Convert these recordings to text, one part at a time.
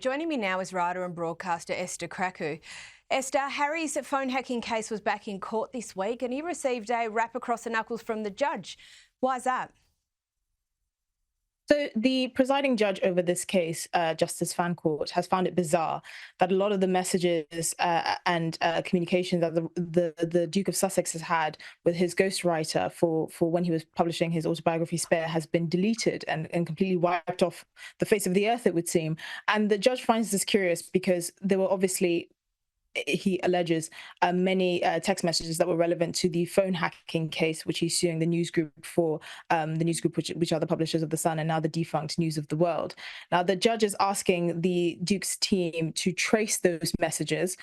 Joining me now is writer and broadcaster Esther Krakue. Esther, Harry's phone hacking case was back in court this week and he received a rap across the knuckles from the judge. Why is that? So the presiding judge over this case, Justice Fancourt, has found it bizarre that a lot of the messages and communications that the Duke of Sussex has had with his ghostwriter for when he was publishing his autobiography Spare has been deleted and completely wiped off the face of the earth, it would seem. And the judge finds this curious because there were obviously, he alleges, many text messages that were relevant to the phone hacking case, which he's suing the news group for, the news group which are the publishers of The Sun and now the defunct News of the World. Now, the judge is asking the Duke's team to trace those messages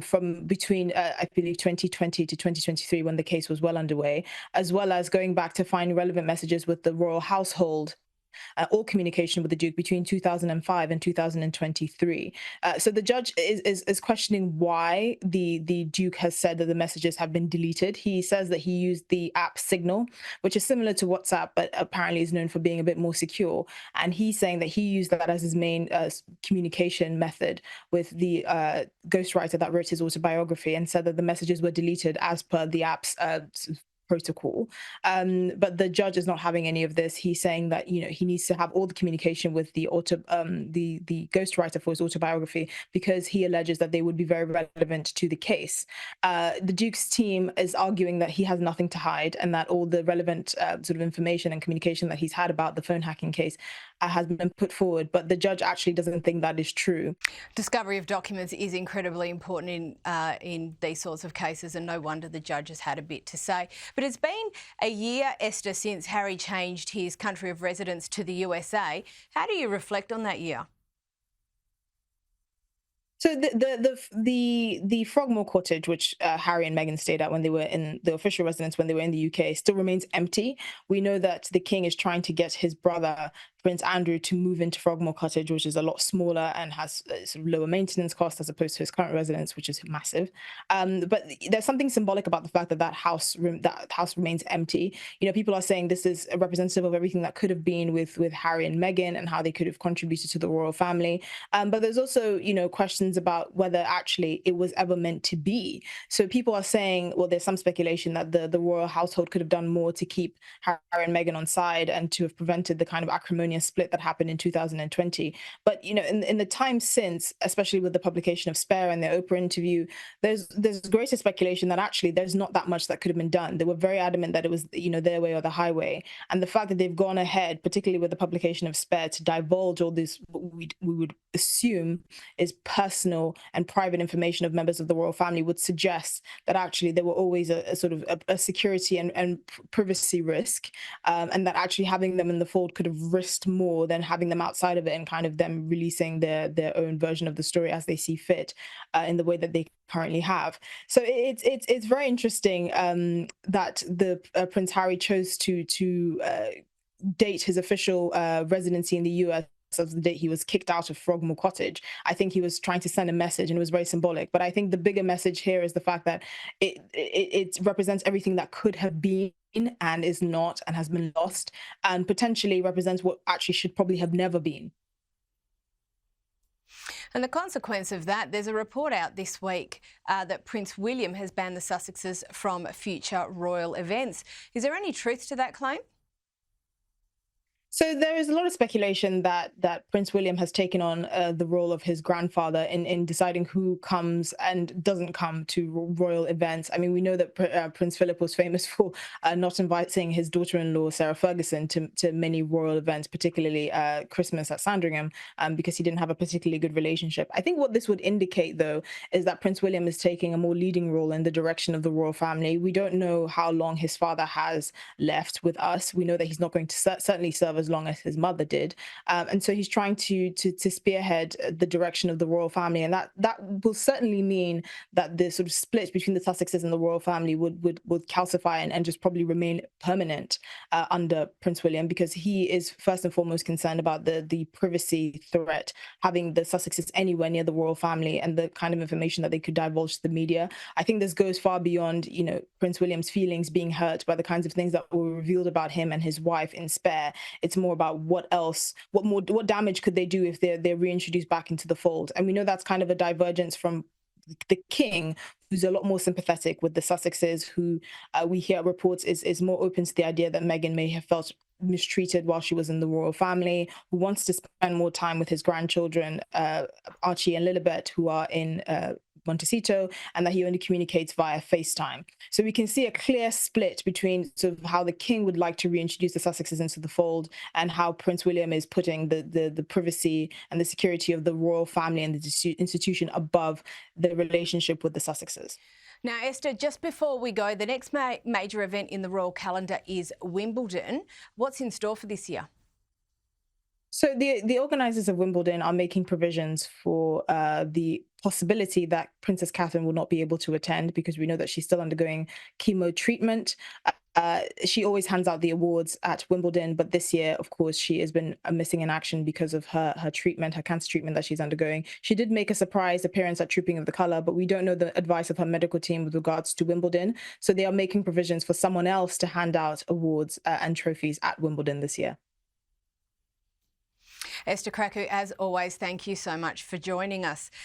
from between, I believe, 2020 to 2023, when the case was well underway, as well as going back to find relevant messages with the royal household, all communication with the Duke between 2005 and 2023. So the judge is questioning why the Duke has said that the messages have been deleted. He says that he used the app Signal, which is similar to WhatsApp, but apparently is known for being a bit more secure. And he's saying that he used that as his main communication method with the ghostwriter that wrote his autobiography, and said that the messages were deleted as per the app's protocol. But the judge is not having any of this. He's saying that, you know, he needs to have all the communication with the ghostwriter for his autobiography, because he alleges that they would be very relevant to the case. The Duke's team is arguing that he has nothing to hide and that all the relevant sort of information and communication that he's had about the phone hacking case has been put forward, but the judge actually doesn't think that is true. Discovery of documents is incredibly important in these sorts of cases, and no wonder the judge has had a bit to say. But it's been a year, Esther, since Harry changed his country of residence to the USA. How do you reflect on that year? So the Frogmore Cottage, which Harry and Meghan stayed at when they were in the official residence when they were in the UK, still remains empty. We know that the king is trying to get his brother Prince Andrew to move into Frogmore Cottage, which is a lot smaller and has sort of lower maintenance costs as opposed to his current residence, which is massive. But there's something symbolic about the fact that that house remains empty. You know, people are saying this is a representative of everything that could have been with Harry and Meghan and how they could have contributed to the royal family. But there's also, you know, questions about whether actually it was ever meant to be. So people are saying, well, there's some speculation that the royal household could have done more to keep Harry and Meghan on side and to have prevented the kind of acrimonious split that happened in 2020. But, you know, in the time since, especially with the publication of Spare and their Oprah interview, there's greater speculation that actually there's not that much that could have been done. They were very adamant that it was, you know, their way or the highway. And the fact that they've gone ahead, particularly with the publication of Spare, to divulge all this, what we would assume is personal and private information of members of the royal family, would suggest that actually there were always a sort of a security and privacy risk, and that actually having them in the fold could have risked more than having them outside of it and kind of them releasing their own version of the story as they see fit, in the way that they currently have. So it's very interesting that the Prince Harry chose to date his official residency in the US as the date he was kicked out of Frogmore Cottage. I think he was trying to send a message, and it was very symbolic. But I think the bigger message here is the fact that it represents everything that could have been and is not and has been lost, and potentially represents what actually should probably have never been. And the consequence of that, there's a report out this week that Prince William has banned the Sussexes from future royal events. Is there any truth to that claim? So there is a lot of speculation that Prince William has taken on the role of his grandfather in deciding who comes and doesn't come to royal events. I mean, we know that Prince Philip was famous for not inviting his daughter-in-law, Sarah Ferguson, to many royal events, particularly Christmas at Sandringham, because he didn't have a particularly good relationship. I think what this would indicate, though, is that Prince William is taking a more leading role in the direction of the royal family. We don't know how long his father has left with us. We know that he's not going to certainly serve as long as his mother did, and so he's trying to spearhead the direction of the royal family, and that will certainly mean that the sort of split between the Sussexes and the royal family would calcify and just probably remain permanent under Prince William, because he is first and foremost concerned about the privacy threat having the Sussexes anywhere near the royal family and the kind of information that they could divulge to the media. I think this goes far beyond, you know, Prince William's feelings being hurt by the kinds of things that were revealed about him and his wife in Spare. It's It's more about what damage could they do if they're reintroduced back into the fold. And we know that's kind of a divergence from the king, who's a lot more sympathetic with the Sussexes, who we hear reports is more open to the idea that Meghan may have felt mistreated while she was in the royal family, who wants to spend more time with his grandchildren, Archie and Lilibet, who are in Montecito, and that he only communicates via FaceTime. So we can see a clear split between sort of how the king would like to reintroduce the Sussexes into the fold and how Prince William is putting the privacy and the security of the royal family and the institution above the relationship with the Sussexes. Now, Esther, just before we go, the next major event in the royal calendar is Wimbledon. What's in store for this year? So the organisers of Wimbledon are making provisions for the possibility that Princess Catherine will not be able to attend, because we know that she's still undergoing chemo treatment. She always hands out the awards at Wimbledon, but this year, of course, she has been missing in action because of her treatment, her cancer treatment that she's undergoing. She did make a surprise appearance at Trooping of the Colour, but we don't know the advice of her medical team with regards to Wimbledon. So they are making provisions for someone else to hand out awards and trophies at Wimbledon this year. Esther Krakue, as always, thank you so much for joining us.